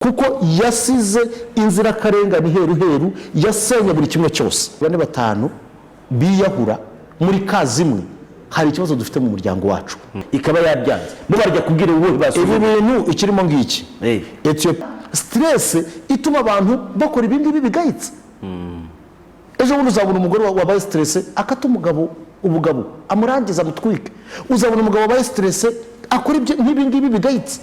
kuko yasize inzirakarengane heru yasenye buri kimwe cyose. Bane batanu biyahura muri kazimwe, hari ikibazo dufite mu muryango wacu, ikaba yabyanze mubarya kubwira wowe ibi bintu ikirimo ngiki. Ethiopia stress ituma abantu bakora ibindi bigayitse. Ejo bundi uzabona umugore wabaye stress akata ubugabo amurangiza mutwike, uzabona umugabo wabaye stress akora ibindi bigayitse.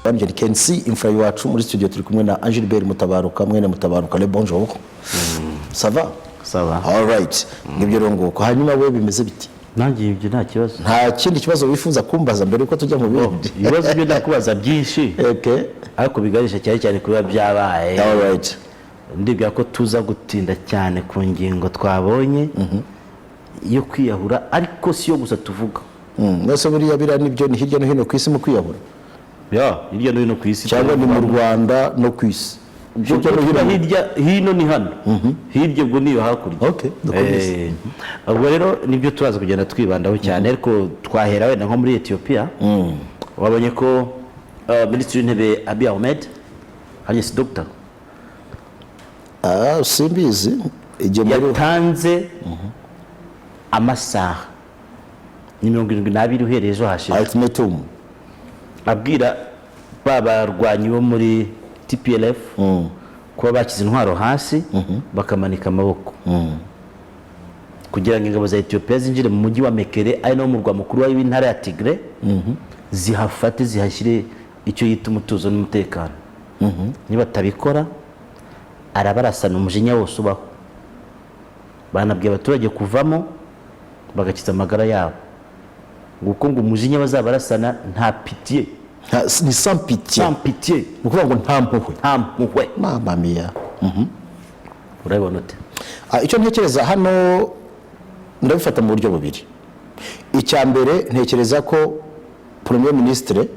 Angel Kensi imfura yacu muri studio turi kumwe na Angilbert Mutabaruka, mwene Mutabaruka. Le bonjour. Ça va? Ça va. All right. Nibyo rongo ko hanyuma we bimeze biti? Nangiye ibyo nta kibazo. Nta kindi kibazo wifuza kumbaza mbere ko tujya mu bindi. Ibibazo byo ndakubaza byinshi. Okay. Ariko bigarisha cyane kuba byabaye. All right. Ndibya ko tuza gutinda cyane ku ngingo twabonye yo kwiyahura, ariko si yo gusa tuvuga. Nose buriya bira nibyo ni hirya no hino ku isi mu kwiyahura. Ya, hirya no hino ku isi. Cyangwa ni mu Rwanda no ku isi. Hirya hino ni hano. Hirya ubwo niyo hakurya. Okay. Ubwo rero nibyo turaza kugenda twibandaho cyane, ariko twahera wenda nko muri Ethiopia. Wabonye ko Minisitiri w'Intebe Abiy Ahmed hanyise Dr. Simbizi yatanze amasaha 72 uhereye ejo hashize ultimatum abwira babarwanyi bo muri TPLF kuba bakize intwaro hasi bakamanika amaboko kugira ngo ingabo za Ethiopia zinjire mu mujyi wa Mekele ari no mu rwa mukuru w'intara ya Tigre zihafate zihashyire icyo yita umutuzo n'umutekano. Niba tabikora arabarasana umujinya wose ubaho. Banabwiye abaturage kuvamo bagakiza amagara yabo, nguko ngo umujinya bazabarasana nta pitié, ni sans pitié, ukuvuga ngo nta mpuhwe. Mama mia. Urabona ute? Icyo ntekereza hano ndabifata mu buryo bubiri. Icya mbere ntekereza ko Premier Ministre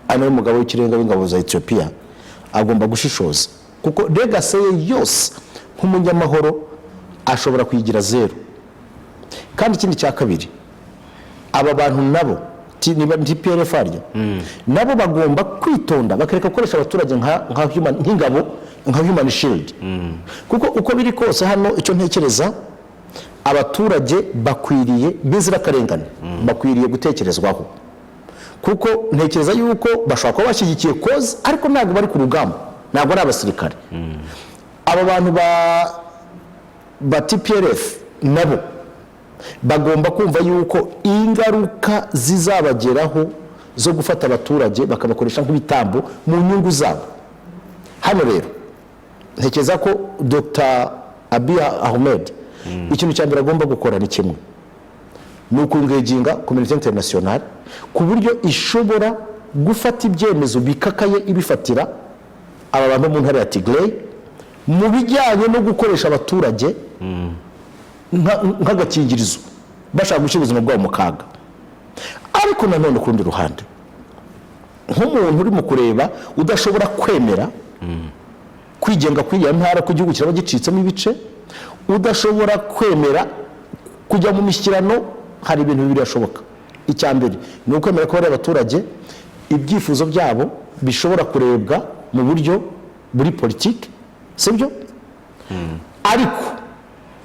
ari umugabo w'ikirenga w'ingabo za Ethiopia agomba gushishoza, kuko legacy yose nk'umunyamahoro ashobora kuyigira zero. Kandi ikindi cya kabiri, aba bantu nabo niba TPLF arya nabo bagomba kwitonda bakareka gukoresha abaturage nka human shield, kuko uko biri kose hano icyo ntekereza abaturage bakwiriye b'inzirakarengane bakwiriye gutekerezwaho, kuko ntekereza yuko bashobora kuba bashyigikiye cause ariko ntabwo bari ku rugamba, ntabwo ari abasirikare. Aba bantu ba TPLF nabo bagomba kumva yuko ingaruka zizabageraho zo gufata abaturage bakabakoresha nk'ibitambo mu nyungu zabo. Hano rero ntekereza ko Dr. Abiy Ahmed ikintu cya mbere agomba gukora ni kimwe, ni ukungeginga community international ku buryo ishobora gufata ibyemezo bikakaye ibifatira aba bantu mu ntara ya Tigray mu bijyanye no gukoresha abaturage nk'agakingirizo bashaka gushyira ubuzima bwabo mu kaga. Ariko nanone ku rundi ruhande, nk'umuntu uri mu kureba udashobora kwemera kwigenga kw'iyo ntara ku gihugu kiraba gicitsemo ibice, udashobora kwemera kujya mu mishyikirano, hari ibintu bibiri yashoboka. Icya mbere ni ukwemera ko bari abaturage ibyifuzo byabo bishobora kurebwa mu buryo buri politiki, sibyo? Ariko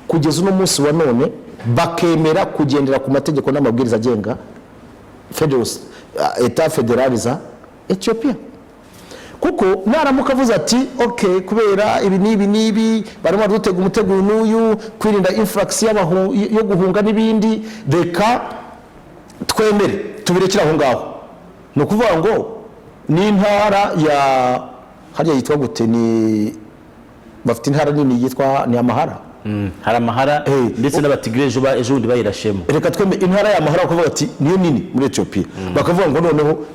kugeza uno munsi wa none bakemera kugendera ku mategeko n'amabwiriza agenga Etat Federal za Ethiopia. Kuko naramuka avuze ati okay, kubera ibi nibi barimo dutega umutego n'uyu kwirinda infraction yo guhunga n'ibindi, reka twemere tubirekera aho ngaho. No kuvuga ngo ni intara ya hariya yitwa gute, ni bafite intara nini yitwa ni Amahara. Hari Amahara ndetse n'abatigreje ejo bundi bayirashemo. Reka tweme intara ya Amahara kuvuga ati niyo nini muri Ethiopia, bakavuga ngo noneho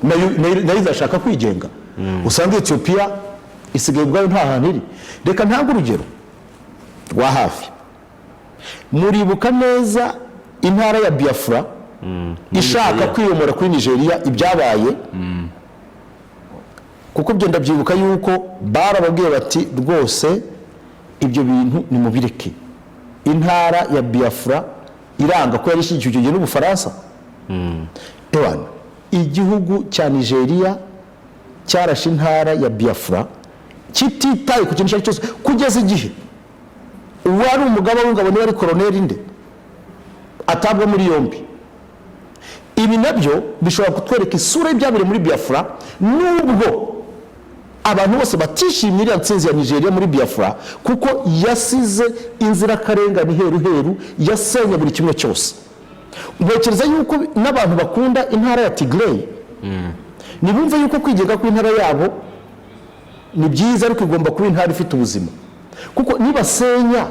nayo izashaka kwigenga. Usanga Ethiopia isigaye ubwayo nta hantu iri. Reka ntabwo urugero rwa hafi, muribuka neza intara ya Biafra ishaka kwiyomora kuri Nigeria ibyabaye, kuko byenda byibuka yuko barababwiye bati rwose ibyo bintu ni mubireke. Intara ya Biafra iranga ko yari ishyigikiye n'Ubufaransa. Ewana igihugu cya Nigeria cyarashe intara ya Biafra kititaye ku kintu icyo ari cyo cyose kugeza igihe uwari umugaba w'ingabo niba ari koroneri nde atabwa muri yombi. Ibi nabyo bishobora kutwereka isura y'ibyabereye muri Biafra, nubwo abantu bose batishimiye iriya ntsinzi ya Nigeria muri Biafra kuko yasize inzirakarengane heru yasenya buri kimwe cyose. Ntekereza yuko n'abantu bakunda intara ya Tigray nibumve yuko kwigenga kw'intara yabo ni byiza, ariko igomba kuba intara ifite ubuzima, kuko nibasenya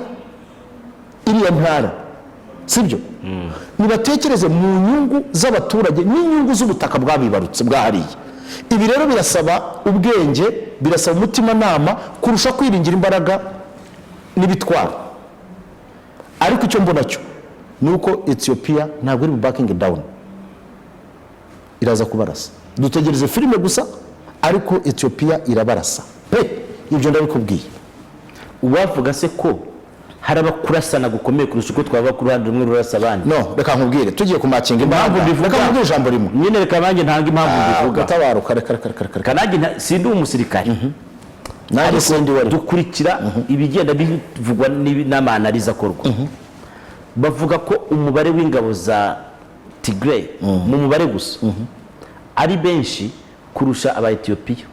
iriya ntara sibyo nibatekereze mu nyungu z'abaturage n'inyungu z'ubutaka bwabibarutse bwahariye. Ibi rero birasaba ubwenge, birasaba umutima nama kurusha kwiringira imbaraga n'ibitwara. Ariko icyo mbona cyo nuko Ethiopia ntabwo iri backing down, iraza kubarasa. Dutegereze filime gusa, ariko Ethiopia irabarasa ibyo ndabikubwiye. Uwavuga se ko hari abakurasana gukomeye kurusha uko twaba ku ruhande rumwe rurasa abandi? No, reka nkubwire tugiye kumakinga impamvu bivuga. Reka nkubwire ijambo rimwe nyine, reka nanjye ntanga impamvu bivuga. Gatabaruka reka kananjye sindi umusirikare, nanjye sindi wari dukurikira ibigenda bivugwa n'amanaliza akorwa. Bavuga ko umubare w'ingabo za Tigray mu mubare gusa ari benshi kurusha aba Ethiopia.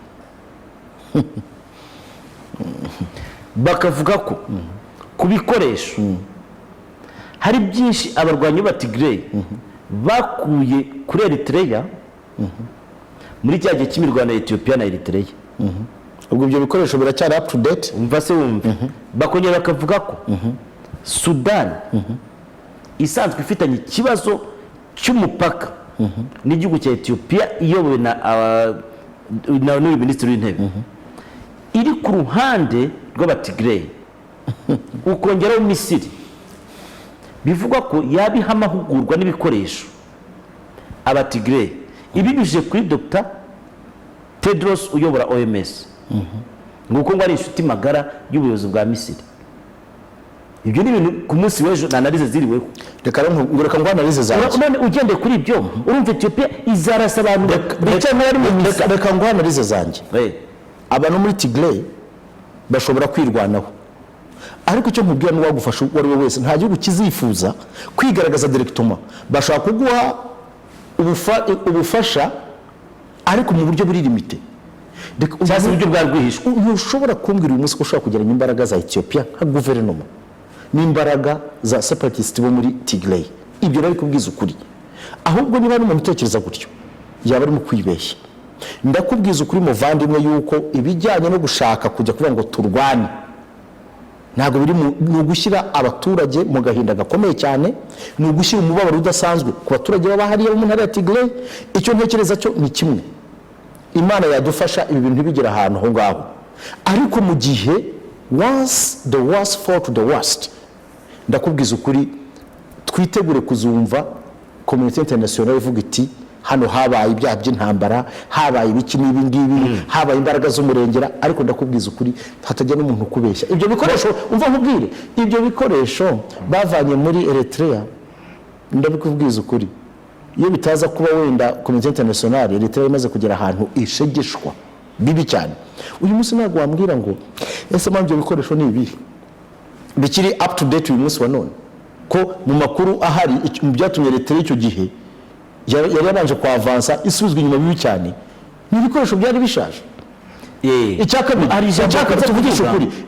Bakavuga ko ku bikoresho hari byinshi abarwanyi ba Tigray bakuye kuri Eritrea muri cya gihe cy'imirwano ya Ethiopia na Eritrea. Ubwo ibyo bikoresho biracyari up to date. Umva se wumva bakongera bakavuga ko Sudan isanzwe ifitanye ikibazo cy'umupaka n'igihugu cya Ethiopia iyobowe na n'uyu minisitiri w'intebe iri ku ruhande rw'Abatigray. Ukongeraho Misiri bivugwa ko yabiha amahugurwa n'ibikoresho Abatigray. Ibi bije kuri Dr. Tedros uyobora OMS nguko ngo ari inshuti magara y'ubuyobozi bwa Misiri. Ibyo ni ibintu ku munsi w'ejo nanalize ziriweho. Reka ngo analize zanjye none ugende kuri ibyo urumva Ethiopia izarasa abantu bicaye muri mu misa. Reka ngo analize zanjye abantu muri Tigray bashobora kwirwanaho, ariko icyo nkubwira ni wagufasha uwo ari we wese nta gihugu kizifuza kwigaragaza directement. Bashaka kuguha ubufasha ariko mu buryo buri limite, cyangwa uburyo bwa rwihishwa. Ntushobora kumbwira uyu munsi ko ushobora kugeranya imbaraga za Ethiopia nka guverinoma n'imbaraga za separatist bo muri Tigray. Ibyo nari kubwiza ukuri, ahubwo niba n'umuntu utekereza gutyo yaba ari mu kwibeshya. Ndakubwiza ukuri muvandimwe yuko ibijyanye no gushaka kujya kuvuga ngo turwane ntabwo biri mu gushyira abaturage mu gahinda gakomeye cyane, ni ugushyira umubabaro udasanzwe ku baturage baba hariya mu ntara ya Tigray. Icyo ntekereza cyo ni kimwe, Imana yadufasha ibi bintu bigera ahantu ho ngaho, ariko mu gihe once the worst fall to the worst, ndakubwiza ukuri twitegure kuzumva community international ivuga iti hano habaye ibyaha by'intambara, habaye ibiki n'ibi ngibi, habaye imbaraga z'umurengera. Ariko ndakubwiza ukuri hatajya n'umuntu kubeshya. Ibyo bikoresho umva nkubwire, ibyo bikoresho bavanye muri Eritrea, ndabikubwiza ukuri iyo bitaza kuba wenda community international Eritrea imaze kugera ahantu ishegeshwa bibi cyane, uyu munsi ntabwo wambwira ngo ese mpamvu ibyo bikoresho ni ibiri bikiri up to date uyu munsi wa none, ko mu makuru ahari mu byatumye Eritrea icyo gihe yari yabanje kwavansa isubizwa inyuma bibi cyane, ni ibikoresho byari bishaje.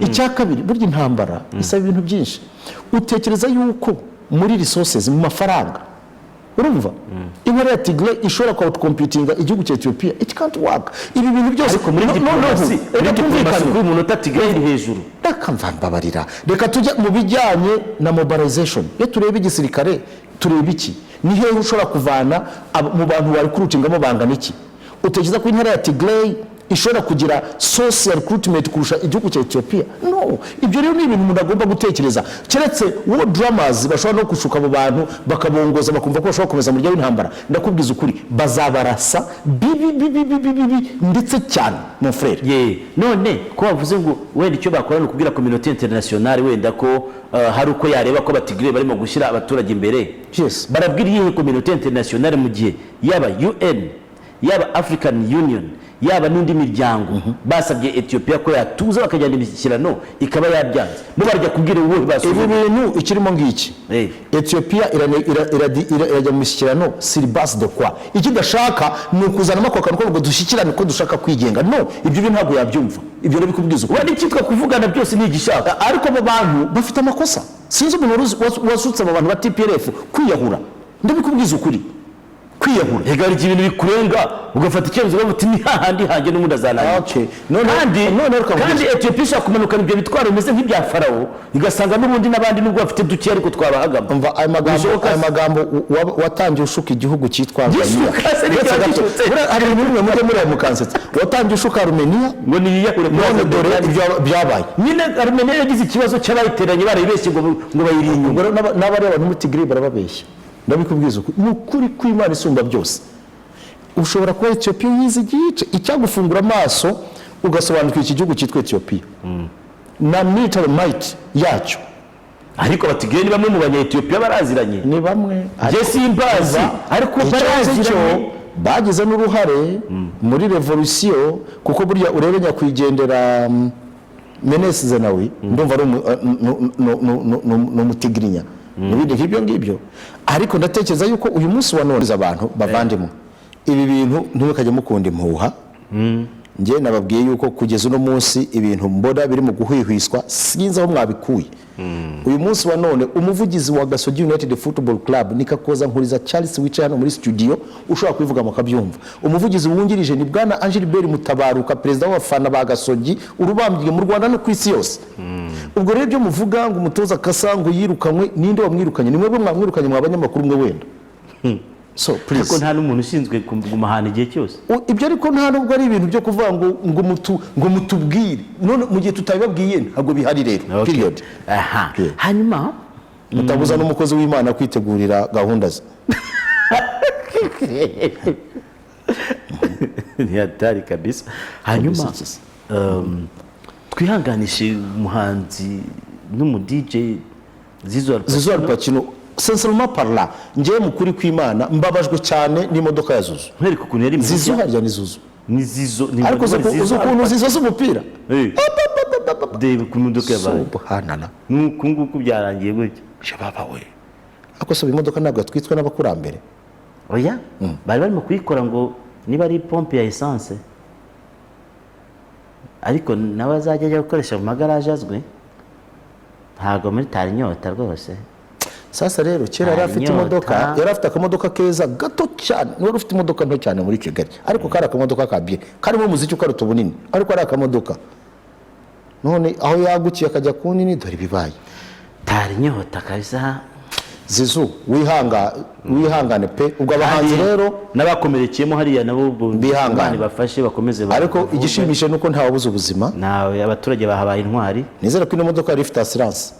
Icyakabiri burya intambara isaba ibintu byinshi. Utekereza yuko muri resources mu mafaranga urumva intara ya Tigray ishobora kwa outcompetinga igihugu cya Ethiopia? It can't work. Ibi bintu byose ko muri diplomasi kuri umunota Tigray iri hejuru. Babarira reka tujya mu bijyanye na mobilization. Iyo tureba igisirikare tureba iki, ni hehe ushobora kuvana mu bantu bari kurutingamo bangana iki? Utekereza ko intara ya Tigray ishobora kugira source ya recruitment kurusha igihugu cya Ethiopia? No. Ibyo rero ni ibintu umuntu agomba gutekereza, keretse wo dramas bashobora no kushuka abo bantu bakabongoza bakumva ko bashobora gukomeza mu rya w'intambara. Ndakubwiza ukuri bazabarasa bibi ndetse cyane mon frère. None ko bavuze ngo wenda icyo bakora no kubwira community international wenda ko hari uko yareba ko Abatigray barimo gushyira abaturage imbere. Yes. Barabwira iyi community international mu gihe yaba UN, yaba African Union, yaba n'indi miryango basabye Ethiopia ko yatuza bakajyana imishyikirano ikaba yabyanze bo barya kubwira wowe ibi basubiye bintu ikirimo ngiki Ethiopia irajya mu mishyikirano sur base de quoi ikidashaka ni ukuzanamo ako kantu ko dushyikirane ko dushaka kwigenga no ibyo bintu ntabwo yabyumva ibyo nabikubwiza uko wari cyitwa kuvugana byose ni igishaka ariko abo bantu bafite amakosa sinzi umuntu wasutse abo bantu ba TPLF kwiyahura ndabikubwiza ukuri kwiyahura hegari ibintu bikurenga ugafata icyemezo uti ni hahandi hanjye n'umuntu azananye kandi Ethiopia ishaka kumanukana ibyo bitwaro bimeze nk'ibya Farawo igasanga n'ubundi n'abandi nubwo bafite duke ariko twabahagama umva aya magambo watangiye ushuka igihugu cyitwa Armenia hari ibintu mujye muri mukansetsa watangiye ushuka Armenia ngo niyiyahure none dore ibyo byabaye nyine Armenia yagize ikibazo cy'abayiteranye barayibeshye ngo bayirinyuma n'abari abantu muri Tigray barababeshya ndabikubwiza ukuri kw'Imana isumba byose ushobora kuba Ethiopia yize igice icyagufungura amaso ugasobanukira iki gihugu cyitwa Ethiopia na military might yacyo ariko batigeye ni bamwe mu banya Ethiopia baraziranye ni bamwe je simbazi ariko baraziranye bagize n'uruhare muri revolution kuko burya urebe nyakwigendera Menes Zenawi ndumva ari umutigrinya n'ibindi nk'ibyo ngibyo ariko ndatekereza yuko uyu munsi wa none abantu bavandimwe ibi bintu ntibikajya mukunda impuha njye nababwiye yuko kugeza uno munsi ibintu mbona biri mu guhwihwiswa sinzi aho mwabikuye uyu munsi wa none umuvugizi wa Gasogi United Football Club nikakoza nkuriza Charles wicaye hano muri studio ushobora kubivuga mukabyumva umuvugizi wungirije ni bwana Angilbert Mutabaruka perezida w'abafana ba Gasogi urubambye mu Rwanda no ku isi yose ubwo rero byo muvuga ngo umutoza Kasango yirukanywe ninde wamwirukanye nimwe bwo mwamwirukanye mwabanyamakuru mwe wenda so please ko nta n'umuntu ushinzwe kumahana igihe cyose ibyo ariko nta nubwo ari ibintu byo kuvuga ngo mutubwire none mu gihe tutabibabwiye ntabwo bihari rero period hanyuma mutabuza n'umukozi w'Imana kwitegurira gahunda ze ntiyatari kabisa hanyuma twihanganishe umuhanzi n'umu DJ Zizo Alpacino sincèrement parla ngiye mukuri kw'Imana mbabajwe cyane n'imodoka ya Zuzu nteriko kuntu yari Zizo harya ni Zuzu ni Zizo ni ariko ukuntu Zizo z'umupira debe ku modoka yabaye subhanallah nuko byarangiye gutya shababa we ako so imodoka ntabwo twitwa n'abakurambere oya bari barimo kuyikora ngo niba ari pompe ya essence ariko nawe azajya gukoresha mu magaraje azwe ntabwo muri tari nyota rwose sasa rero kera yari afite imodoka yari afite akamodoka keza gato cyane n'uri ufite imodoka nto cyane muri Kigali ariko kari akamodoka kabye karimo umuziki ukaruta ubunini ariko ari akamodoka none aho yagukiye akajya ku nini dore bibaye tari nyota kabisa Zizu wihangane pe ubwo abahanzi rero n'abakomerekeyemo hariya nabo bihangane bafashe bakomeze ariko igishimishe nuko nta wabuze ubuzima nawe abaturage bahabaye intwari nizera ko ino modoka yari ifite assurance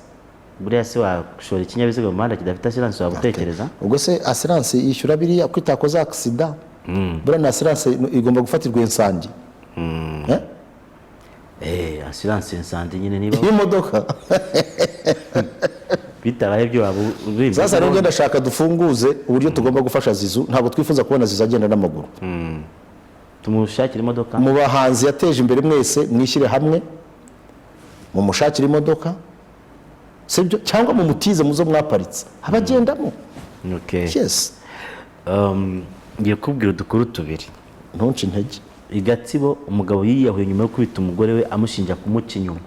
buriya se washora ikinyabiziga mu muhanda kidafite assurance wabutekereza ubwo se assurance yishyura biriya kwitakoza accident buriya na assurance igomba gufatirwa insangi assurance insangi nyine niba iyi modoka bitabaye byo waba uri sasa rero ndashaka dufunguze uburyo tugomba gufasha Zizu ntabwo twifuza kubona Zizu agenda n'amaguru tumushakira imodoka mu bahanzi yateje imbere mwese mwishyire hamwe mu mushakira imodoka sibyo cyangwa mu mutize muzo mwaparitse abagendamo yes ngiye kubwira udukuru tubiri ntunce intege Igatsibo umugabo yiyahuye nyuma yo kwita umugore we amushinja kumuca inyuma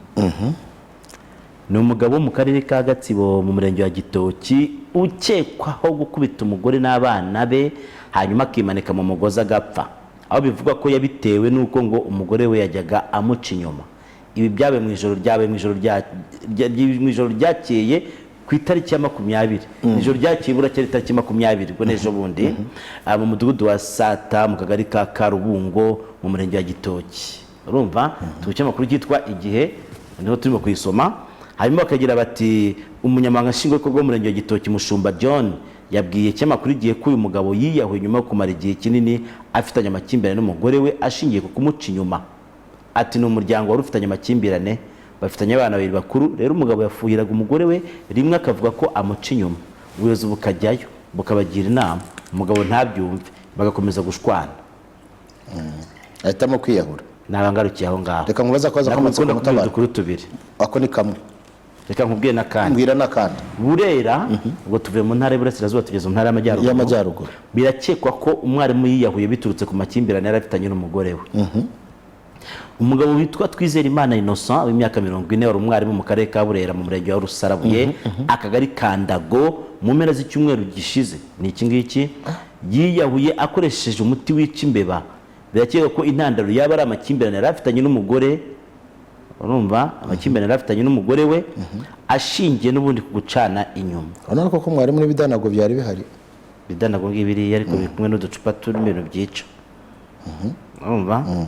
ni umugabo mu karere ka Gatsibo mu murenge wa Gitoki ukekwaho gukubita umugore n'abana be hanyuma akimanika mu mugozi agapfa aho bivugwa ko yabitewe nuko ngo umugore we yajyaga amuca inyuma ibi byabe mu ijoro ryakeye ku itariki ya 20 ijoro ryakeye buracyari itariki 20 ngo nejo bundi mu mudugudu wa Sata mu kagari ka Karubungo mu murenge wa Gitoki urumva tubuke makuru cyitwa Igihe niho turimo kuyisoma hanyuma bakagira bati umunyamabanga nshingwabikorwa w'umurenge wa Gitoki Mushumba John yabwiye cyamakuru Igihe ko uyu mugabo yiyahuye nyuma yo kumara igihe kinini afitanye amakimbirane n'umugore we ashingiye ku kumuca inyuma ati ni umuryango wari ufitanye amakimbirane bafitanye abana babiri bakuru rero umugabo yafuhiraga umugore we rimwe akavuga ko amuca inyuma ubuyobozi bukajyayo bukabagira inama umugabo ntabyumve bagakomeza gushwana ahitamo kwiyahura. nabangarukiye aho ngaho. Reka nkubaza ko aza kwamatsiko Nakunda mutabara dukuru tubiri. ako ni kamwe, Reka nkubwiye n'akandi. mbwira n'akandi. Burera ubwo tuvuye mu ntara y'Iburasirazuba tugeze mu ntara y'Amajyaruguru. Birakekwa ko umwarimu yiyahuye biturutse ku makimbirane yari afitanye n'umugore we. Umugabo witwa Twizerimana Innocent w'imyaka 40 wari umwarimu mu karere ka Burera mu murenge wa Rusarabuye akagari Kandago mu mpera z'icyumweru gishize. Ni iki ngiki yiyahuye akoresheje umuti wica imbeba. Birakekwa ko intandaro yaba ari amakimbirane yari afitanye n'umugore, urumva amakimbirane yari afitanye n'umugore we ashingiye n'ubundi ku gucana inyuma. Urabona ko mwarimu n'ibidanago byari bihari. Bidanago ngibiri ariko biri kumwe n'uducupa turimo ibintu byica. Urumva?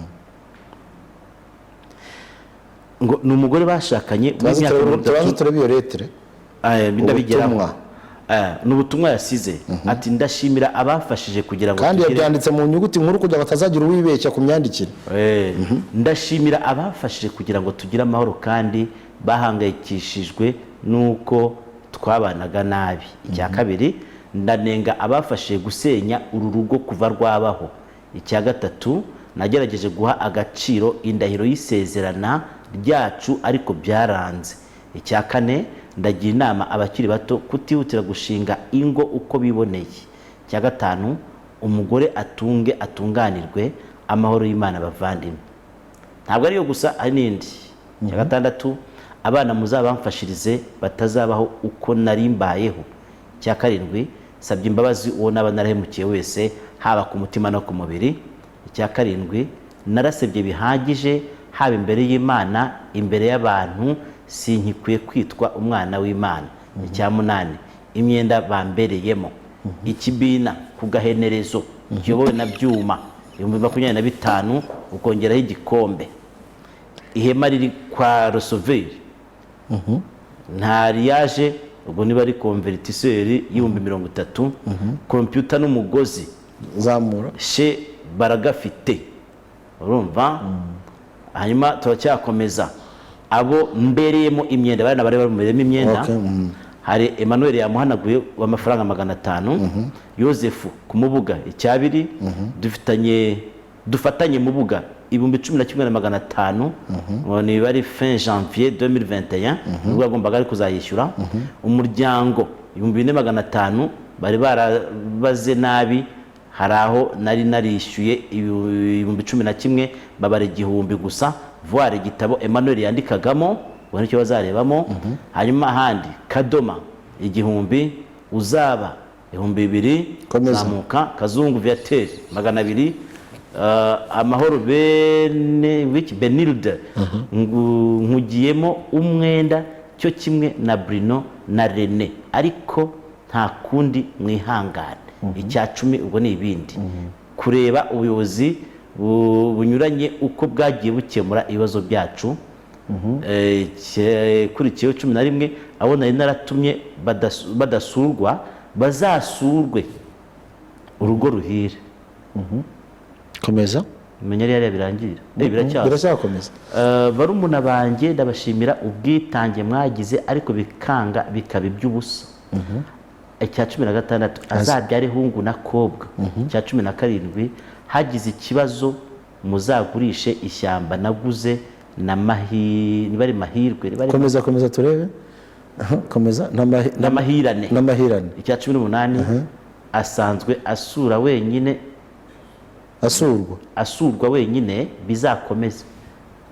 Ngo ni umugore bashakanye w'imyaka 30. Turabe iyo letre. Bindabigeraho. N'ubutumwa yasize ati ndashimira abafashije kugira ngo kandi yabyanditse mu nyuguti nkuru kugira ngo batazagira uwibeshya ku myandikire. Ndashimira abafashije kugira ngo tugire amahoro kandi bahangayikishijwe nuko twabanaga nabi. Icya kabiri ndanenga abafashije gusenya uru rugo kuva rwabaho. Icya gatatu nagerageje guha agaciro indahiro y'isezerana ryacu ariko byaranze. Icya kane ndagira inama abakiri bato kutihutira gushinga ingo uko biboneye. Icya gatanu umugore atunganirwe amahoro y'Imana bavandimwe. Ntabwo ariyo gusa ari n'indi. Icya gatandatu abana muzabamfashirize batazabaho uko narimbayeho. Icya karindwi sabye imbabazi uwo naba narahemukiye wese haba ku mutima no ku mubiri. Icya karindwi narasebye bihagije haba imbere y'Imana imbere y'abantu sinkikwiye kwitwa umwana w'Imana. Icya munani imyenda bambereyemo. Ikibina ku gahenerezo kiyobowe na Byuma 2025 ukongeraho igikombe. Ihema riri kwa Rosoveri. Ntari yaje ubwo niba ari konvertiseri y'30,000. Computer n'umugozi zamura she baragafite. Urumva? Hanyuma turacyakomeza abo mbereyemo imyenda bari bamubereyemo imyenda. Hari Emmanuel yamuhanaguye w'amafaranga 500. Yosefu kumubuga icyabiri dufatanye mubuga 11,500. Ni bari fin janvier 2021 nubwo agombaga ari kuzayishyura. Umuryango 2,500 bari barabaze nabi. Hari aho nari narishyuye 11,000 babare 1,000 gusa. Voir igitabo Emmanuel yandikagamo ubona icyo bazarebamo. Hanyuma ahandi Kadoma 1,000 uzaba 2,000 zamuka Kazungu Viateur 200 amahoro Benilde nkugiyemo umwenda cyo kimwe na Bruno na Rene ariko nta kundi mwihangane. Icya 10 ubwo ni ibindi kureba ubuyobozi bunyuranye uko bwagiye bukemura ibibazo byacu. Kurikiyeho 11 abo nari naratumye badasurwa bazasurwe urugo ruhire. Komeza menya yari birangira biracyakomeza. Barumuna banjye ndabashimira ubwitange mwagize ariko bikanga bikaba iby'ubusa. Icya 16 azabyare hungu na kobwa. Icya 17 hagize ikibazo muzagurishe ishyamba naguze na bari mahirwe. Komeza turebe. Komeza n'amahirane. Icya 18 asanzwe asura wenyine. Asurwa wenyine bizakomeza.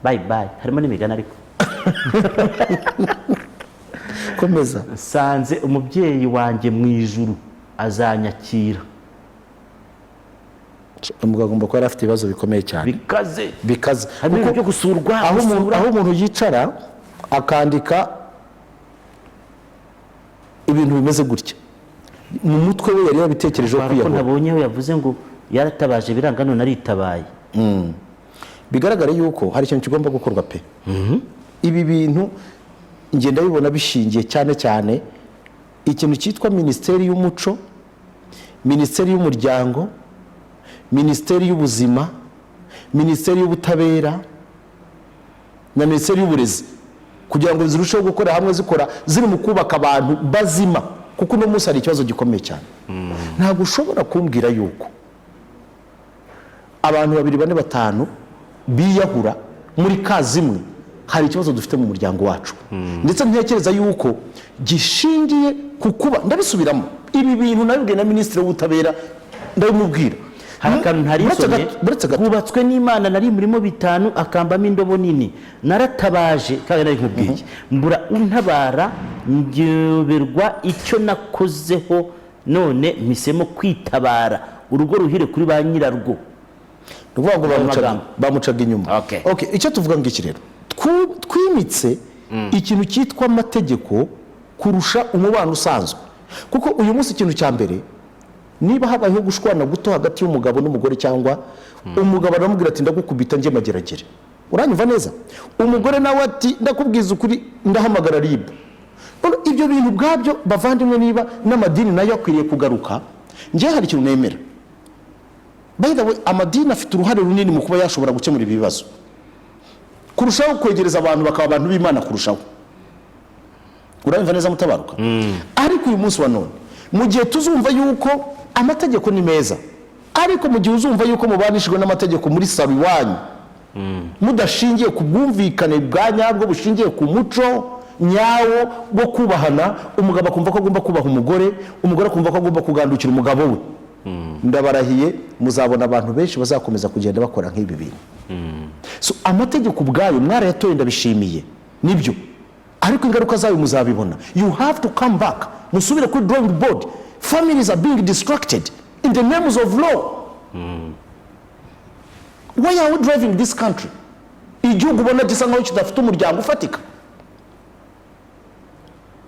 Bye bye. Harimo n'imigana ariko. Komeza. Sanze umubyeyi wanjye mu ijuru azanyakira. Umugabo agomba kuba afite ibibazo bikomeye cyane. Bikaze. Harimo byo gusurwa. Aho umuntu yicara akandika ibintu bimeze gutya. Mu mutwe we yari yabitekerejeho kwiyahura. Nabonye we yavuze ngo yaratabaje biranga none aritabaye. Bigaragara yuko hari ikintu kigomba gukorwa pe. Ibi bintu ngenda bibona bishingiye cyane ikintu cyitwa Minisiteri y'Umuco, Minisiteri y'Umuryango, Minisiteri y'Ubuzima, Minisiteri y'Ubutabera na Minisiteri y'Uburezi kugira ngo zirusheho gukora hamwe ziri mu kubaka abantu bazima kuko no munsi hari ikibazo gikomeye cyane. Ntabwo ushobora kumbwira yuko abantu 2, 4, 5 biyahura muri kazi imwe, hari ikibazo dufite mu muryango wacu. Ndetse ntekereza yuko gishingiye ku kuba, ndabisubiramo, ibi bintu nabibwiye na minisitiri w'ubutabera ndabimubwira, hari akantu ntarisomye, hubatswe n'Imana nari murimo 5 akambamo indobo nini, naratabaje kandi nari nkubwiye mbura untabara, ngeberwa icyo nakozeho, none mpisemo kwitabara urugo ruhire kuri ba nyirarwo. Nuvuga ngo bamucaga inyuma. Okay. Icyo tuvuga ngo iki rero, twimitse ikintu cyitwa amategeko kurusha umubano usanzwe, kuko uyu munsi ikintu cya mbere, niba habayeho gushwana guto hagati y'umugabo n'umugore, cyangwa umugabo aramubwira ati ndagukubita nje mageragere, uranyumva neza, umugore nawe ati ndakubwiza ukuri ndahamagara RIB. Ibyo bintu bwabyo bavandimwe, niba n'amadini nayo akwiriye kugaruka, nje hari ikintu nemera. By the way, amadini afite uruhare runini mu kuba yashobora gukemura ibibazo, kurushaho kwegereza abantu bakaba abantu b'Imana kurushaho. Uranyumva neza Mutabaruka? Ariko uyu munsi wa none, mu gihe tuzumva yuko amategeko ni meza, ariko mu gihe uzumva yuko mubanishijwe n'amategeko muri saro iwanyu, mudashingiye ku bwumvikane bwa nyabwo bushingiye ku muco nyawo wo kubahana, umugabo akumva ko agomba kubaha umugore, umugore akumva ko agomba kugandukira umugabo we, ndabarahiye muzabona abantu benshi bazakomeza kugenda bakora nk'ibi bintu. So amategeko ubwayo mwarayatoye, ndabishimiye, nibyo, ariko ingaruka zayo muzabibona. You have to come back, musubire kuri drawing board. Families are being distracted in the names of law. Why are we driving this country? Igihugu ubona gisa nkaho kidafite umuryango ufatika.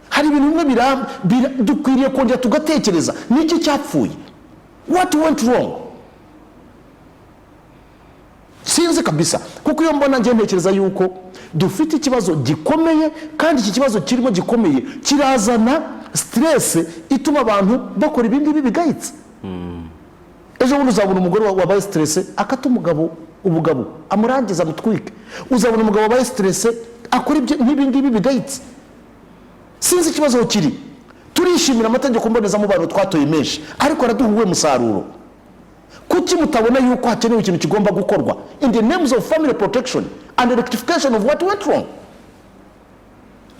Hari ibintu bimwe dukwiriye kongera tugatekereza, niki cyapfuye, what went wrong? Sinzi kabisa, kuko iyo mbona ngiye ntekereza yuko dufite ikibazo gikomeye, kandi iki kibazo kirimo gikomeye kirazana stress ituma abantu bakora ibindi bibigayitse. Ejo bundi uzabona umugore wabaye stress akata umugabo ubugabo amurangiza mutwike, uzabona umugabo wabaye stress akora ibindi bibigayitse. Sinzi ikibazo kiri, turishimira amategeko mbonezamubano twatoye menshi, ariko araduhuwe musaruro. Kuki mutabona yuko hakenewe ikintu kigomba gukorwa in the names of family protection and the rectification of what went wrong?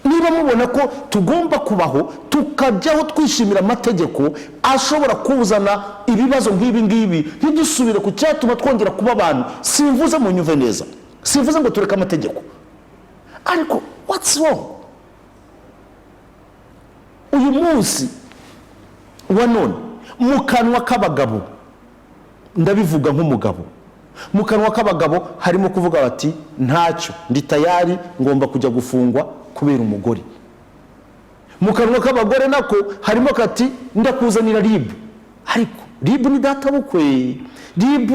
Niba mubona ko tugomba kubaho tukajyaho twishimira amategeko ashobora kuzana ibibazo nk'ibi ngibi, ntidusubire ku cyatuma twongera kuba abantu, simvuze mu nyuve neza, simvuze ngo tureke amategeko, ariko what's wrong? Uyu munsi wa none mu kanwa k'abagabo, ndabivuga nk'umugabo, mu kanwa k'abagabo harimo kuvuga bati ntacyo, ndi tayari, ngomba kujya gufungwa kubera umugore. Mu kanwa k'abagore nako harimo kati ndakuzanira RIB, ariko RIB ni data bukwe, RIB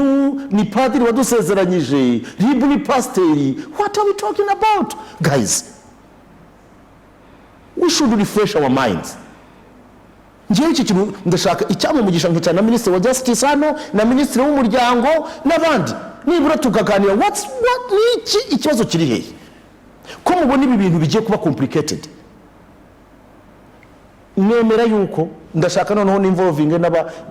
ni padiri wadusezeranyije, RIB ni pasteri. What are we talking about, guys? We should refresh our minds. Ngiye iki kintu ndashaka icyamumugisha nk'icya na Minister wa Justice hano na Minister w'umuryango n'abandi, nibura tukaganira what niki ikibazo kiri hehe, ko mubona ibi bintu bigiye kuba complicated. Nemera yuko ndashaka noneho n'involving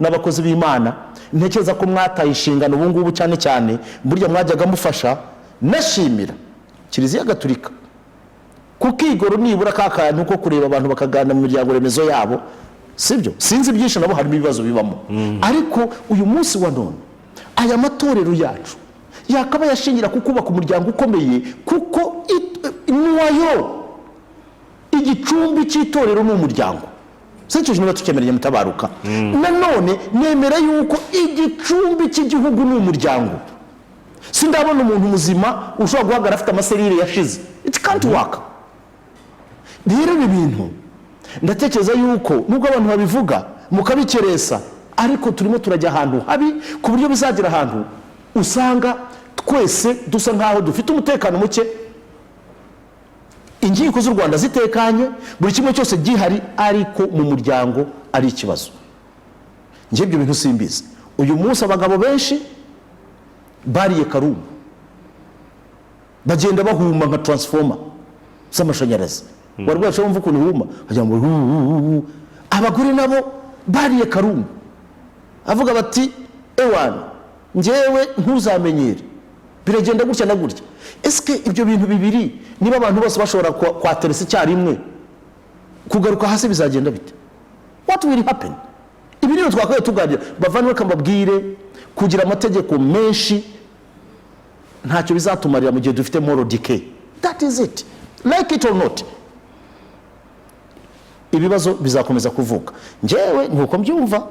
n'abakozi b'Imana, ntekereza ko mwataye inshingano ubu ngubu cyane cyane burya mwajyaga mufasha. Nashimira Kiliziya Gatolika kukigoro nibura kakantu ko kureba abantu bakagana mu miryango remezo yabo, sibyo? Sinzi byinshi nabo harimo ibibazo bibamo, ariko uyu munsi wa none aya matorero yacu yakaba yashingira kukubaka umuryango ukomeye, kuko niwayo igicumbi cy'itorero n'umuryango. Sinzi niba tukemereye Mutabaruka. Nanone nemera yuko igicumbi cy'igihugu n'umuryango. Sindabona umuntu muzima ushobora guhagarara afite amaserire yashize. It can't work. Rero ibi bintu ndatekereza yuko nubwo abantu babivuga mukabikeresa, ariko turimo turajya ahantu habi ku buryo bizagira ahantu usanga twese dusa nkaho dufite umutekano muke, inkiko z'u Rwanda zitekanye, buri kimwe cyose gihari, ariko mu muryango ari ikibazo. Nje ibyo bintu simbizi. Uyu munsi abagabo benshi bariye karungu, bagenda bahuma nka transformer z'amashanyarazi, warwaye cyo mvuko ni huma ajya ngo abagore nabo bariye karungu, avuga bati ewana njyewe ntuzamenyere, biragenda gutya na gutya. Eske ibyo bintu bibiri niba abantu bose bashobora kwateresa icyarimwe kugaruka hasi bizagenda bite? What will happen? Ibi rero twakaye tuganira bavanywe kambabwire kugira amategeko menshi ntacyo bizatumarira mu gihe dufite moral decay. That is it, like it or not. Ibibazo bizakomeza kuvuka. Njewe nkuko mbyumva,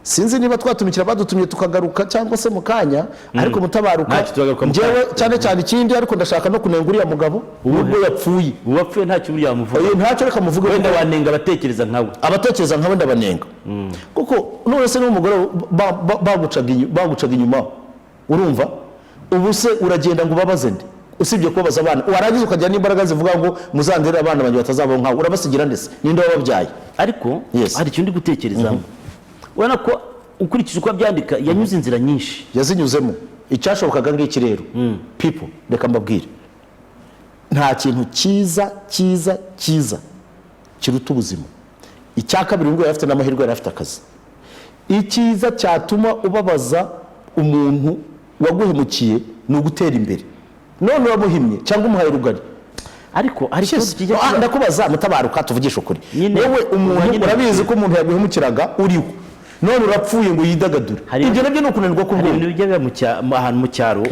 sinzi niba twatumikira badutumye tukagaruka cyangwa se mukanya, ariko mutabaruka njewe cyane cyane ikindi, ariko ndashaka no kunenga uriya mugabo ubwo yapfuye. Uwapfuye ntacyo buriya muvuga. Ntacyo reka muvuge, wenda wanenga abatekereza nkawe. Abatekereza nkawe ndabanenga. Kuko none se n'umugore bagucaga inyuma, urumva ubu se uragenda ngo babaze nde? Usibye kubabaza abana warangiza ukajya n'imbaraga zivuga ngo muzandere abana banjye batazaba nkawe, urabasigira ndetse ninde wababyaye? Ariko hari icyo ndi gutekerezamo. Ubona ko ukurikije uko byandika yanyuze inzira nyinshi, yazinyuzemo. Icyashobokaga ngiki rero, people, reka mbabwire, nta kintu cyiza kiruta ubuzima. Icya kabiri ngo yarafite n'amahirwe, yarafite akazi. Icyiza cyatuma ubabaza umuntu waguhemukiye ni ugutera imbere. None wamuhimye cyangwa umuhaye rugari. Ariko ndakubaza mutabaruka, tuvugisha ukuri, wowe umuntu urabizi ko umuntu yaguhemukiraga uriho, none urapfuye ngo yidagadure. Ibyo nabyo ni ukunanirwa kubwira. Ibintu bijya biba ahantu mu cyaro,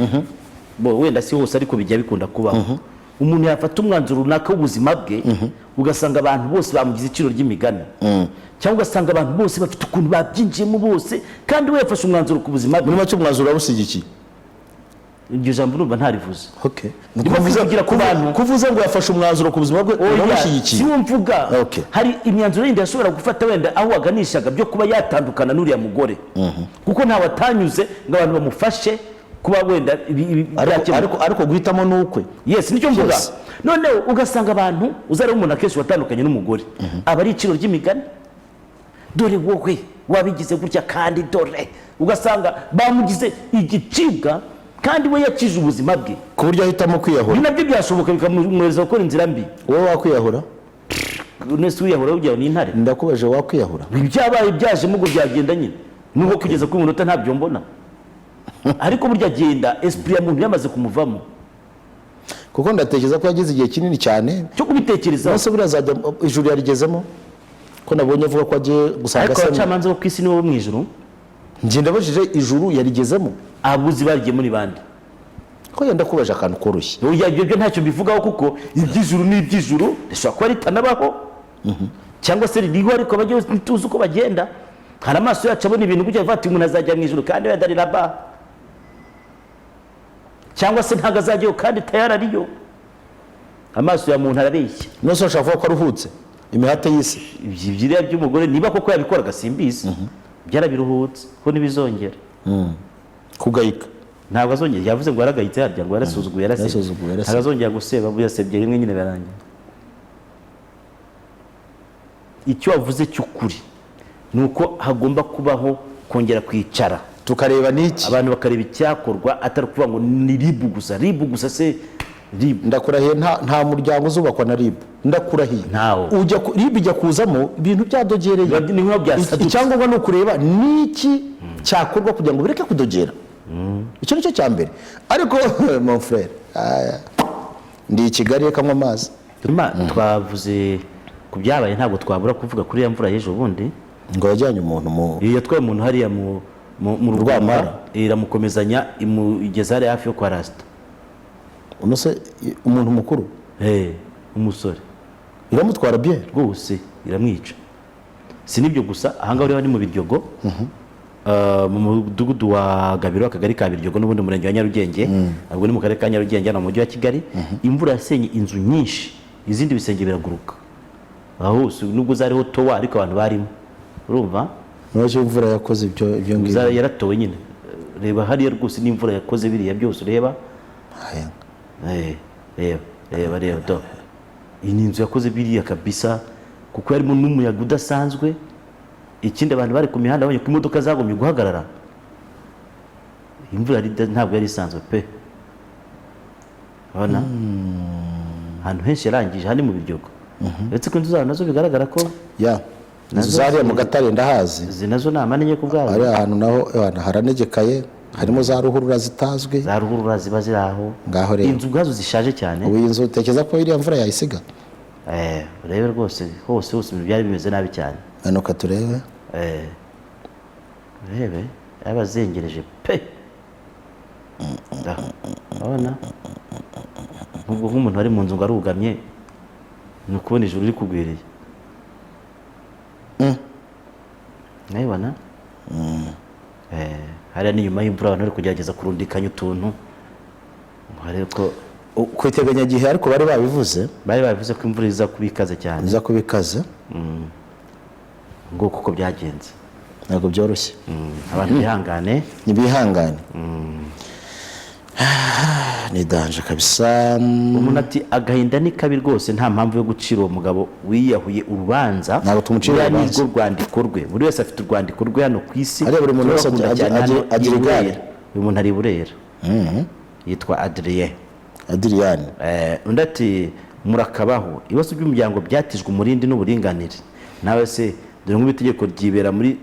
wenda si hose ariko bijya bikunda kubaho. Umuntu yafata umwanzuro runaka w'ubuzima bwe, ugasanga abantu bose bamugize iciro ry'imigani, cyangwa ugasanga abantu bose bafite ukuntu babyinjiyemo bose, kandi we yafashe umwanzuro ku buzima bwe. Muri make umwanzuro wabusigikiye. Iryo jambo numva ntarivuze. Okay. Kuvuza ngo yafashe umwanzuro ku buzima bwe uramushyigikiye. Si wumvuga. Hari imyanzuro yindi yashobora gufata wenda aho waganishaga byo kuba yatandukana n'uriya mugore. Kuko ntawe atanyuze ngo abantu bamufashe kuba wenda ariko guhitamo n'ukwe. Yes, nicyo mvuga. None ugasanga abantu uzari umuntu akenshi watandukanye n'umugore, aba ari iciro ry'imigani. Dore wowe wabigize gutya kandi dore ugasanga bamugize igicibwa, kandi we yakije ubuzima bwe ku buryo ahitamo kwiyahura. Nabyo byashoboka bikamweza gukora inzira mbi. Wowe wakwiyahura? Nese wiyahura ujyaho n'intare? Ndakubaje, wakwiyahura? Ibyabaye byaje mugo byagenda nyine. Nubwo kugeza ku munota ntabyo mbona. Ariko burya agenda esprit ya muntu yamaze kumuvamo. Kuko ndatekereza ko yagize igihe kinini cyane cyo kubitekereza. Nose birazajya ijuru yarigezemo ko nabonye avuga ko agiye gusanga se. Ariko cyamanze ko kwisi niwo mu ijuru. Nje ndabajije ijuru yarigezemo. Abuzi bagiye muri bande. Ko yenda kubaje akantu koroshye. Oya ibyo ntacyo bivugaho kuko iby'ijuru n'iby'ijuru rishobora kuba ritanabaho. Cyangwa se ririho ariko bagiye tuzi uko bagenda. Hari amaso yacu abona ibintu gutya vati umuntu azajya mu ijuru kandi yadari raba. Cyangwa se ntago azajyayo kandi tayari ariyo. Amaso ya muntu arabeshya. Nose ashaka kuvuga ko aruhutse imihate y'isi. Ibyiriya by'umugore niba koko yabikora gasimbizi. Byarabiruhutse ko nibizongera. Kugayika ntabwo azongera. Yavuze ngo yaragayitse harya ngo yarasuzuguye yarasebye. Agazongera guseba buyasebye rimwe nyine barangiye. Icyo wavuze cy'ukuri nuko hagomba kubaho kongera kwicara tukareba niki, abantu bakareba icyakorwa, atari kuvuga ngo ni ribu gusa se ribu. Ndakurahiye nta muryango uzubakwa na ribu. Ndakurahiye ujya ribu ijya kuzamo ibintu byadogereye. Ni nko byasadutse. Icyangombwa ni ukureba niki cyakorwa kugira ngo bireke kudogera. Icyo nicyo cya mbere. Ariko mon frère ndi Kigali kamwe amazi. Twavuze ku byabaye, ntabwo twabura kuvuga kuri ya mvura y'ejo bundi ngo yajyanye umuntu mu yatwaye umuntu hariya mu Rwamara, iramukomezanya imugeza hariya hafi yo kwa Rasta. Unose umuntu mukuru umusore iramutwara bien rwose iramwica. Si nibyo gusa, ahangaho rero ni mu Biryogo, mu mudugudu wa Gabiro, akagari ka Biryogo, n'ubundi murenge wa Nyarugenge. Ntabwo ni mu karere ka Nyarugenge, no mu mujyi wa Kigali. Imvura yasenye inzu nyinshi, izindi bisenge biraguruka. Aho nubwo zariho towa ariko abantu barimo, urumva naje imvura yakoze ibyo ngizo yaratowe nyine. Reba hariya rwose n'imvura yakoze biriya byose. Reba reba do, iyi ni inzu yakoze biriya kabisa, kuko harimo n'umuyaga udasanzwe. Ikindi abantu bari ku mihanda babonye ko imodoka zagomye guhagarara. Imvura ntabwo yari isanzwe pe. Abana ahantu henshi yarangije, hani mu Biryogo. Uretse ko inzu zaho nazo bigaragara ko inzu zariya mu Gatare ndahazi. Izi nazo nta manenye ku bwabo. Ari ahantu naho haranegekaye. harimo za ruhurura zitazwi, za ruhurura ziba ziri aho, ngaho rero inzu ubwazo zishaje cyane. ubu iyi nzu utekereza ko iriya mvura yayisiga? Urebe rwose hose ibintu byari bimeze nabi cyane. manuka turebe. Urebe yabazengereje pe. Urabona ubwo nk'umuntu wari mu nzu ngo arugamye ni ukubona ijuru riri kugwiriye. Nayibona hariya n'inyuma y'imvura abantu bari kugerageza kurundikanya utuntu ariko ku iteganyagihe ariko bari babivuze ko imvura iza kuba ikaze cyane, iza kuba ikaze ngo kuko byagenze ntabwo byoroshye. abantu bihangane, ntibihangane, ni danje kabisa. umuntu ati agahinda ni kabi rwose, nta mpamvu yo gucira uwo mugabo wiyahuye urubanza. Ntabwo tumucira urubanza, nirwo rwandiko rwe, buri wese afite urwandiko rwe hano ku isi. buri muntu wese agira igare. uyu muntu ari i Burera yitwa Adrien. Undi ati murakabaho, ibibazo by'umuryango byatijwe umurindi n'uburinganire. Nawe se dore nk'itegeko ryibera muri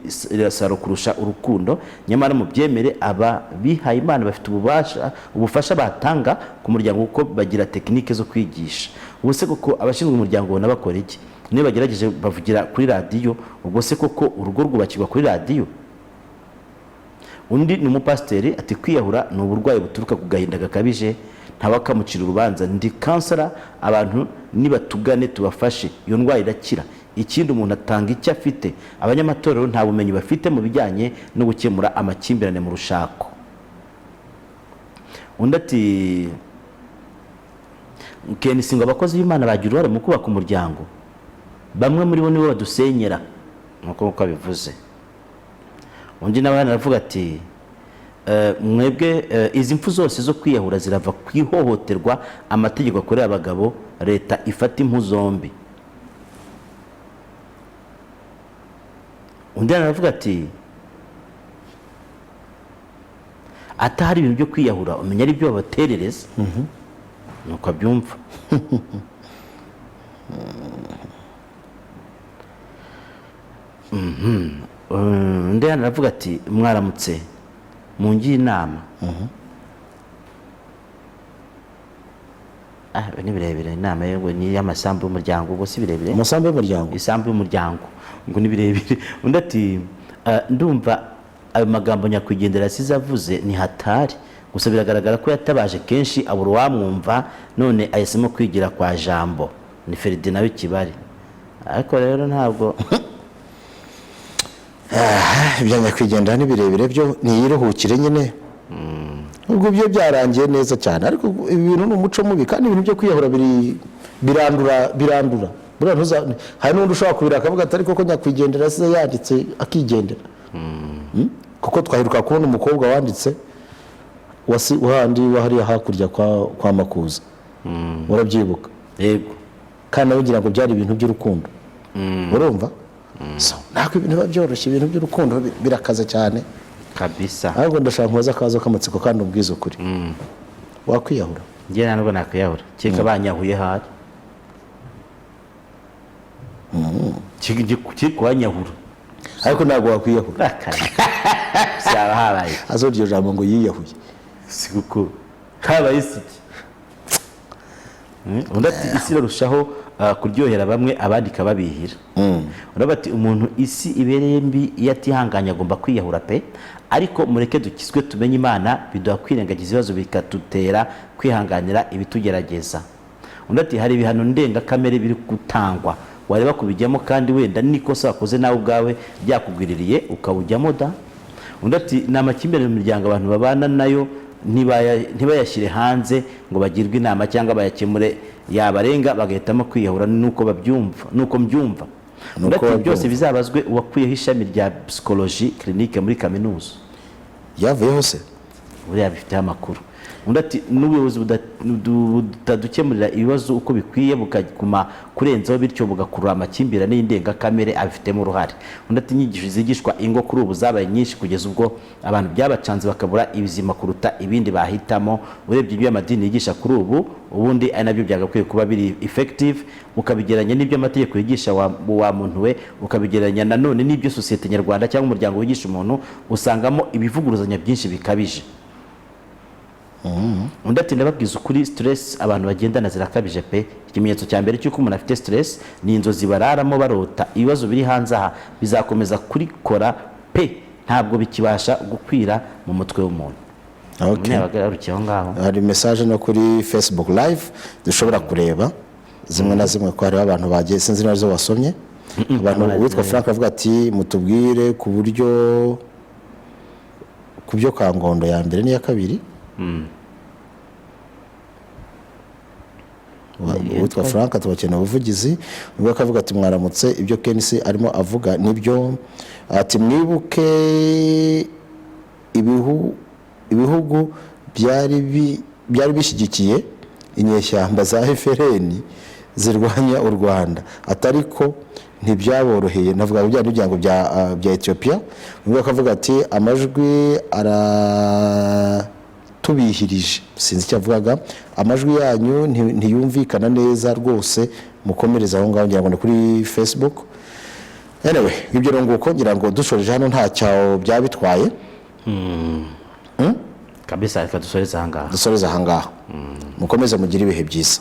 saro kurusha urukundo, nyamara mu byemere aba bihaye Imana bafite ubufasha batanga ku muryango kuko bagira tekinike zo kwigisha. Ubwo se koko abashinzwe umuryango bona bakora iki? Niyo bagerageje bavugira kuri radiyo, ubwo se koko urugo rwubakirwa kuri radiyo? Undi ni umupasiteri ati kwiyahura ni uburwayi buturuka ku gahinda gakabije, ntawakamucira urubanza. Ndi kansara, abantu nibatugane tubafashe, iyo ndwara irakira. Ikindi umuntu atanga icyo afite. Abanyamatorero nta bumenyi bafite mu bijyanye no gukemura amakimbirane mu rushako. Undi ati Kenisi ngo abakozi b'Imana bagira uruhare mu kubaka umuryango, bamwe muri bo nibo badusenyera nk'uko bivuze. Undi nawe aravuga ati mwebwe izi mfu zose zo kwiyahura zirava ku ihohoterwa amategeko akorera abagabo, leta ifata impu zombi. Undi aravuga ati atahari ibintu byo kwiyahura umenya ari byo babaterereza. Nuko abyumva. Undi aravuga ati mwaramutse mungiye inama. Ni birebire inama yewe ni y'amasambu y'umuryango, ubwo si birebire. Amasambu y'umuryango, isambu y'umuryango ngo ni birebire. Undi ati ndumva ayo magambo nyakwigendera yasize avuze ni hatari, gusa biragaragara ko yatabaje kenshi abura uwamwumva, none ahisemo kwigira kwa Jambo. Ni Ferdinand w'Ikibari. Ariko rero ntabwo ibya nyakwigendera ni birebire byo niyiruhukire nyine. Ubwo byo byarangiye neza cyane, ariko ibintu ni umuco mubi kandi ibintu byo kwiyahura birandura. Hari n'undi ushobora kubira akavuga ati ariko ko nyakwigendera se yanditse akigendera. Kuko twaheruka kubona umukobwa wanditse wahandi wahariya hakurya kwa Makuza. Urabyibuka? Yego. Kandi nawe ngira ngo byari ibintu by'urukundo. Urumva? Ntabwo ibintu biba byoroshye, ibintu by'urukundo birakaza cyane kabisa. Ahubwo ndashaka nkoza akazo k'amatsiko kandi ubwiza ukuri. Wakwiyahura? Njye ntabwo nakwiyahura, cyeka banyahuye hari. Cyiko banyahura ariko ntabwo wakwiyahura. Byaba habaye azoryo jambo ngo yiyahuye, si kuko habaye isiki. Undi ati isi irarushaho kuryohera bamwe abandi ikababihira. Urabona ati umuntu isi ibereye mbi iyo atihanganye agomba kwiyahura pe, ariko mureke dukizwe tumenye Imana, biduha kwirengagiza ibibazo bikadutera kwihanganira ibitugerageza. Undi ati hari ibihano ndengakamere biri gutangwa, wareba kubijyamo kandi wenda nikosa wakoze nawe ubwawe byakugwiririye ukawujyamo da. Undi ati ni amakimbirane mu miryango abantu babana nayo ntibayashyire hanze ngo bagirwe inama cyangwa bayakemure, yabarenga bagahitamo kwiyahura nuko babyumva, nuko mbyumva. Undi ati byose bizabazwe uwakwiyeho ishami rya psychologie clinique muri kaminuza. Yavuyeho se? Buriya bifite amakuru. undi ati n'ubuyobozi butadukemurira ibibazo uko bikwiye bukaguma kurenzaho bityo bugakurura amakimbirane y'indengakamere abifitemo uruhare. Undi ati inyigisho zigishwa ingo kuri ubu zabaye nyinshi kugeza ubwo abantu byabacanze bakabura ibizima kuruta ibindi bahitamo. Urebye ibyo amadini yigisha kuri ubu ubundi ari nabyo byagakwiye kuba biri effective, ukabigeranya n'ibyo amategeko yigisha wa muntu we, ukabigeranya nanone n'ibyo sosiyete nyarwanda cyangwa umuryango wigisha umuntu, usangamo ibivuguruzanya byinshi bikabije. Undi ati ndababwiza ukuri stress abantu bagendana zirakabije pe. Ikimenyetso cya mbere cy'uko umuntu afite stress ni inzozi bararamo barota ibibazo biri hanze aha bizakomeza kurikora pe, ntabwo bikibasha gukwira mu mutwe w'umuntu. Hari message no kuri Facebook live dushobora kureba zimwe na zimwe ko hari abantu bagiye sinzi nazo wasomye. Abantu witwa Frank avuga ati mutubwire ku buryo kubyo Kangondo ya mbere n'iya kabiri. Witwa Frank atubakeneye ubuvugizi, ubwo akavuga ati mwaramutse ibyo Kenisi arimo avuga nibyo, ati mwibuke ibihugu byari bishyigikiye inyeshyamba za FRN zirwanya u Rwanda, atariko ntibyaboroheye. Navuga ibyango bya Ethiopia. Ubwo akavuga ati amajwi tubihirije, sinzi icyo avugaga, amajwi yanyu ntiyumvikana neza rwose, mukomereza aho ngaho ngira ngo ni kuri Facebook. Anyway, ibyo runguko ngira ngo dushoreje hano nta cyawo byabitwaye. Kabisa reka dusoreze aha ngaha. Mukomeze mugire ibihe byiza.